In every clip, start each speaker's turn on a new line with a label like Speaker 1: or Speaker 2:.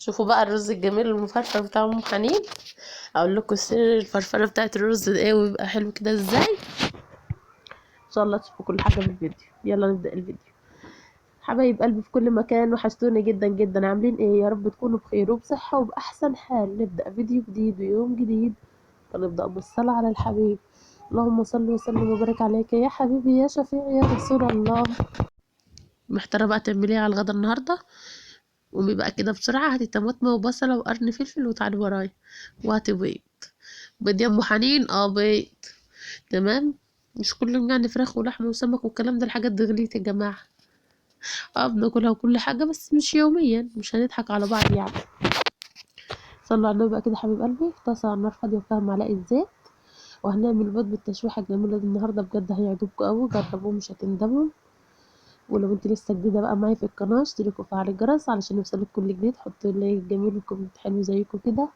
Speaker 1: شوفوا بقى الرز الجميل المفرفر بتاع ام حنين. اقول لكم سر الفرفره بتاعت الرز ده ايه ويبقى حلو كده ازاي. ان شاء الله تشوفوا كل حاجه في الفيديو. يلا نبدا الفيديو. حبايب قلبي في كل مكان، وحشتوني جدا جدا. عاملين ايه؟ يا رب تكونوا بخير وبصحه وباحسن حال. نبدا فيديو جديد ويوم جديد، ونبدا بالصلاه على الحبيب. اللهم صل وسلم وبارك عليك يا حبيبي يا شفيعي يا رسول الله. محتاره بقى تعملي ايه على الغدا النهارده؟ قومي بقى كده بسرعه، هاتي طماطم وبصله وقرن فلفل وتعالي ورايا، وهاتي بيض. بيض يا ام حنين؟ بيض. تمام. مش كل يوم يعني فراخ ولحمه وسمك والكلام ده، الحاجات دي غليت يا جماعه. بناكلها وكل حاجه بس مش يوميا، مش هنضحك على بعض يعني. صلوا على النبي بقى كده حبيب قلبي. طاسه على النار فاضيه وفيها معلقه زيت، وهنعمل البيض بالتشويحه الجميله دي النهارده. بجد هيعجبكم قوي، جربوه مش هتندموا. ولو انت لسه جديده بقى معايا في القناه، اشتركوا وفعلوا الجرس علشان يوصلك كل جديد. حطوا لايك جميل وكومنت حلو زيكم كده.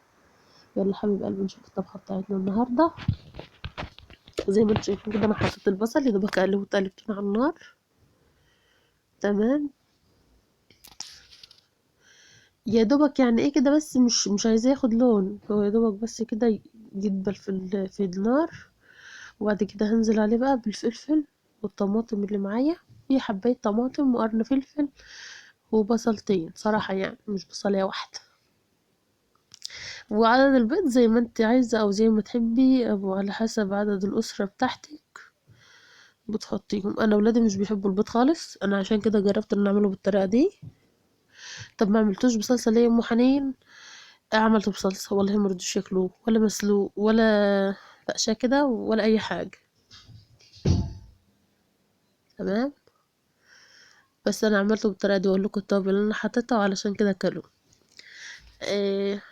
Speaker 1: يلا حبيب قلبي نشوف الطبخه بتاعتنا النهارده. زي ما انتم شايفين كده انا حطيت البصل يا دوبك قلبته على النار. تمام. يا دوبك يعني ايه كده، بس مش عايزاه ياخد لون، هو يا دوبك بس كده يدبل في النار. وبعد كده هنزل عليه بقى بالفلفل والطماطم اللي معايا. في حباية طماطم وقرن فلفل وبصلتين صراحة، يعني مش بصلية واحدة. وعدد البيض زي ما انت عايزة او زي ما تحبي، او على حسب عدد الأسرة بتاعتك بتحطيهم. انا ولادي مش بيحبوا البيض خالص، انا عشان كده جربت ان اعمله بالطريقة دي. طب ما عملتوش بصلصة ليه يا ام حنين؟ عملته بصلصة والله مرضوش ياكلوه، ولا مسلوق ولا فقشة كده ولا اي حاجة. تمام. بس انا عملته بالطريقة دي، واقول لكم التوابل اللي انا حطيتها وعلشان كده اكلوه.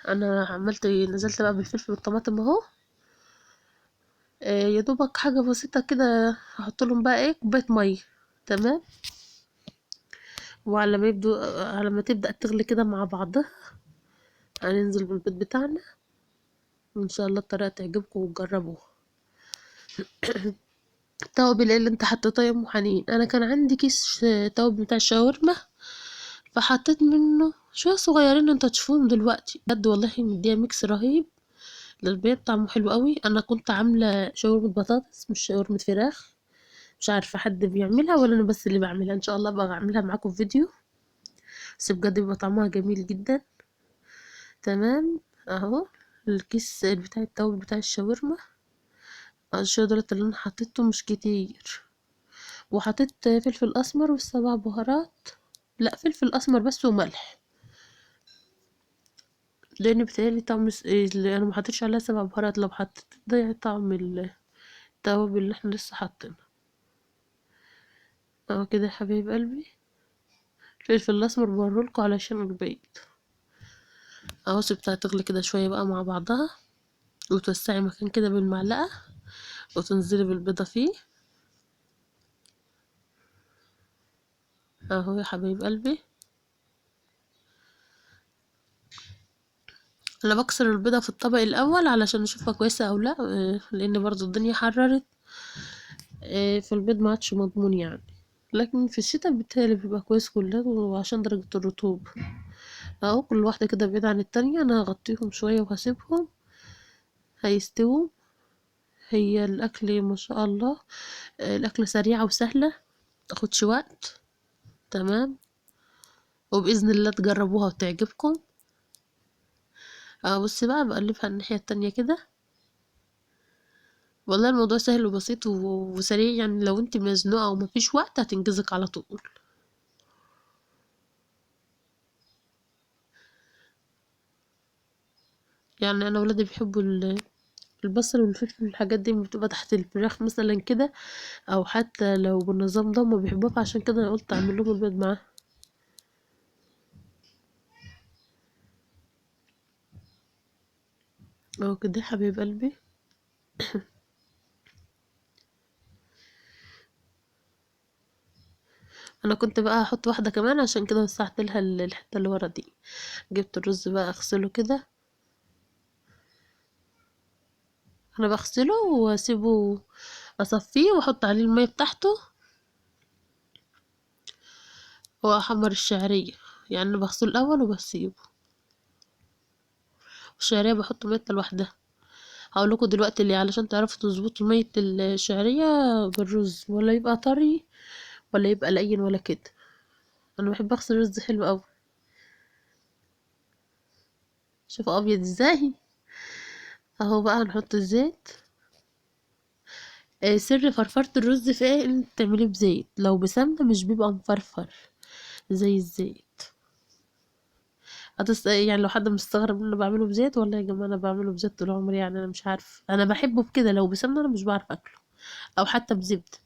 Speaker 1: انا عملت نزلت بقى بالفلفل والطماطم اهو. يا دوبك حاجة بسيطة كده، هحط لهم بقى ايه كوباية مية. تمام. وعلى ما يبدو على ما تبدأ تغلي كده مع بعضها، هننزل بالبيض بتاعنا. وان شاء الله الطريقة تعجبكم وتجربوها. التوابل ايه اللي انت حطيتها يا ام حنين؟ انا كان عندي كيس توابل بتاع الشاورما، فحطيت منه شوية صغيرين انت تشوفوهم دلوقتي. بجد والله مديها ميكس رهيب للبيض، طعمه حلو قوي. انا كنت عاملة شاورما بطاطس مش شاورما فراخ. مش عارفة حد بيعملها ولا انا بس اللي بعملها. ان شاء الله بقى اعملها معاكم في فيديو. بس بجد بيبقى طعمها جميل جدا. تمام. اهو الكيس بتاع التوابل بتاع الشاورما. الشوية دولت اللي انا حطيته مش كتير. وحطيت فلفل اسمر والسبع بهارات. لا، فلفل اسمر بس وملح، لان بتهيألي طعم اللي انا ما حطيتش عليها سبع بهارات. لو حطيت ضيع طعم التوابل اللي احنا لسه حاطينها. اهو كده يا حبايب قلبي. الفلفل الاسمر بوريلكوا علشان البيض. اهو سيبتها تغلي كده شويه بقى مع بعضها، وتوسعي مكان كده بالمعلقه، وتنزلي بالبيضه فيه. اهو يا حبايب قلبي. انا بكسر البيضه في الطبق الاول علشان اشوفها كويسه او لا، لان برضو الدنيا حررت. في البيض ما عادش مضمون يعني. لكن في الشتاء بالتالي بيبقى كويس كله، وعشان درجة الرطوبة. اهو كل واحدة كده بعيد عن التانية. انا هغطيهم شوية وهسيبهم هيستووا. هي الاكل ما شاء الله، الاكل سريعة وسهلة، متاخدش وقت. تمام. وبإذن الله تجربوها وتعجبكم. بصي بقى بقلبها الناحية التانية كده. والله الموضوع سهل وبسيط وسريع، يعني لو انت مزنوقة ومفيش وقت هتنجزك على طول. يعني انا ولادي بيحبوا البصل والفلفل والحاجات دي بتبقى تحت الفراخ مثلا كده، او حتى لو بالنظام ده هما بيحبوها، فعشان كده انا قلت اعمل لهم البيض معاه. اهو كده يا حبيب قلبي. انا كنت بقى هحط واحده كمان، عشان كده وسعت لها الحته اللي ورا دي. جبت الرز بقى اغسله كده. انا بغسله واسيبه اصفيه واحط عليه الميه بتاعته، واحمر الشعريه. يعني انا بغسله الاول وبسيبه. الشعرية بحط ميتها لوحدها. هقول لكم دلوقتي اللي علشان تعرفوا تظبطوا مية الشعرية بالرز، ولا يبقى طري ولا يبقى لين ولا كده. انا بحب اغسل الرز حلو قوي. شوفوا ابيض ازاي. اهو بقى هنحط الزيت. سر فرفرة الرز في ايه؟ ان تعمليه بزيت، لو بسمنة مش بيبقى مفرفر زي الزيت. يعني لو حد مستغرب ان انا بعمله بزيت، ولا يا جماعه انا بعمله بزيت طول عمري، يعني انا مش عارف، انا بحبه بكده. لو بسمنة انا مش بعرف اكله، او حتى بزبدة.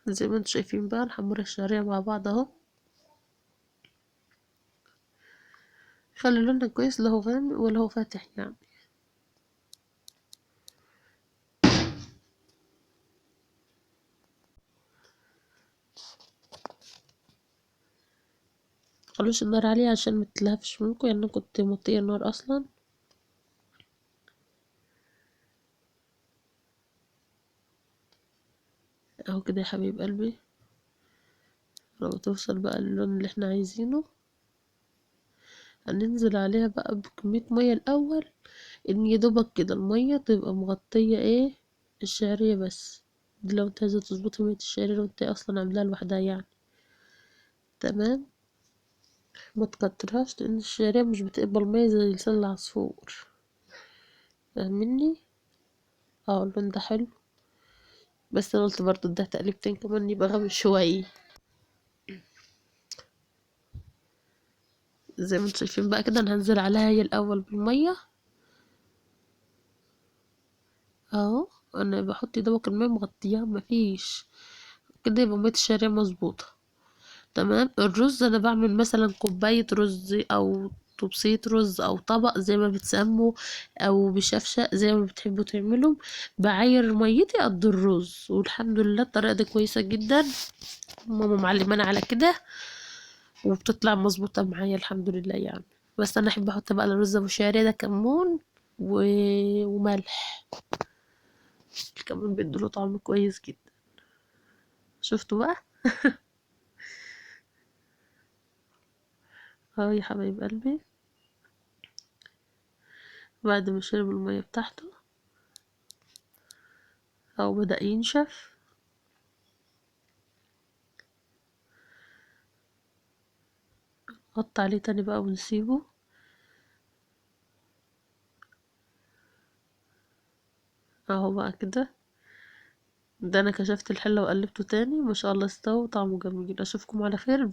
Speaker 1: زي ما انتم شايفين بقى نحمر الشعرية مع بعض اهو. خلي لونها كويس، لا هو غامق ولا هو فاتح يعني. خلوش النار عالية عشان متلهفش منكم، يعني انا كنت موطية النار اصلا. اهو كده يا حبيب قلبي. لو توصل بقى اللون اللي احنا عايزينه، هننزل عليها بقى بكمية مية الاول، ان يدوبك كده المية تبقى مغطية ايه الشعرية بس. دي لو انت عايزة تظبطي مية الشعرية، لو انت اصلا عاملاها لوحدها يعني. تمام. ما تكترهاش لان الشعرية مش بتقبل مية زي لسان العصفور. فاهمني؟ اه اللون ده حلو، بس انا قلت برضه ده تقليبتين كمان يبقى غامق شوية. زي ما انتم شايفين بقى كده، انا هنزل عليها هي الاول بالمية اهو. انا بحط دوبك المية مغطياها، مفيش كده يبقى مية الشعرية مظبوطة. تمام. الرز انا بعمل مثلا كوباية رز، او طبسية رز، او طبق زي ما بتسموا، او بشفشق زي ما بتحبوا تعملوا. بعاير ميتي قد الرز، والحمد لله الطريقة دي كويسة جدا. ماما معلمانا على كده، وبتطلع مظبوطة معايا الحمد لله يعني. بس انا احب احط بقى الرز ابو شعرية ده كمون و... وملح. الكمون بيديله طعم كويس جدا. شفتوا بقى؟ اهو يا حبايب قلبي. بعد ما شرب المية بتاعته او بدأ ينشف، نحط عليه تاني بقى ونسيبه اهو بقى كده. ده انا كشفت الحلة وقلبته تاني، ما شاء الله استوى طعمه جميل. اشوفكم على خير.